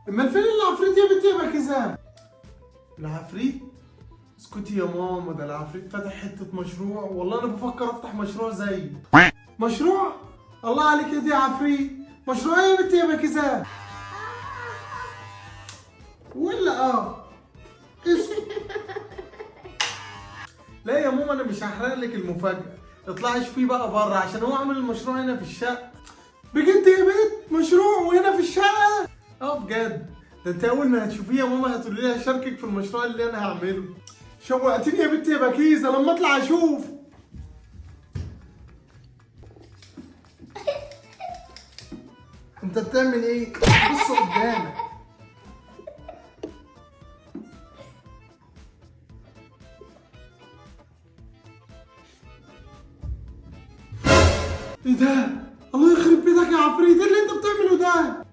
امال فين العفريت يا بنتي يا باكيزة؟ العفريت؟ اسكتي يا ماما، ده العفريت فاتح حتة مشروع، والله انا بفكر افتح مشروع زيه. مشروع؟ الله عليك يا دي يا عفريت، مشروع ايه يا بنتي يا باكيزة؟ ولا لا يا ماما انا مش هحرق لك المفاجأة، اطلعي شوفيه بقى بره عشان هو عامل المشروع هنا في الشقة. بجد يا بنت مشروع وهنا في الشقة؟ بجد، ده انت اول ما هتشوفيه يا ماما هتقولي لي هشاركك في المشروع اللي انا هعمله. شوقتني يا بنتي يا باكيزة لما اطلع اشوف. انت بتعمل ايه؟ بص قدامك. ايه ده؟ الله يخرب بيتك يا عفريت، ايه اللي انت بتعمله ده؟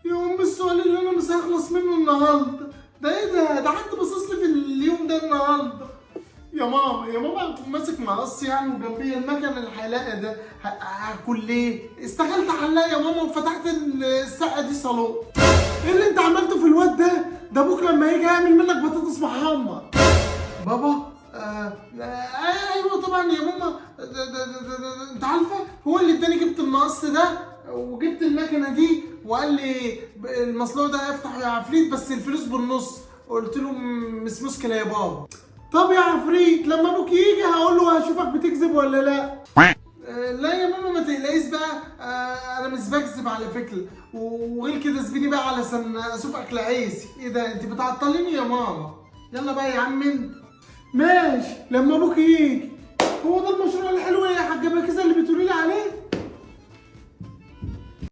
يا ام السؤال اللي انا مش هخلص منه النهارده، ده ايه ده؟ ده حد باصص لي في اليوم ده النهارده. يا ماما يا ماما ماسك مقص يعني وجنبي المكن الحلاقه ده، هاكل ليه؟ اشتغلت حلاق يا ماما وفتحت السقه دي صالون. ايه اللي انت عملته في الواد ده؟ ده ابوك لما يجي هيعمل منك بطاطس محمر. بابا ايوه طبعا يا ماما، انت عارفه هو اللي اداني، جبت المقص ده وجبت المكنه دي وقال لي المصلوع ده هيفتح يا عفريت بس الفلوس بالنص. قلت له مش مشكله يا بابا. طب يا عفريت لما ابوك يجي هقول له هشوفك بتكذب ولا لا. لا يا ماما ما تقلقيش بقى، انا مش بكذب على فكره، وغير كده سيبيني بقى علشان اشوف اكل عيسي. ايه ده انت بتعطليني يا ماما؟ يلا بقى يا عم انت. ماشي لما ابوك يجي. هو ده المشروع الحلو يا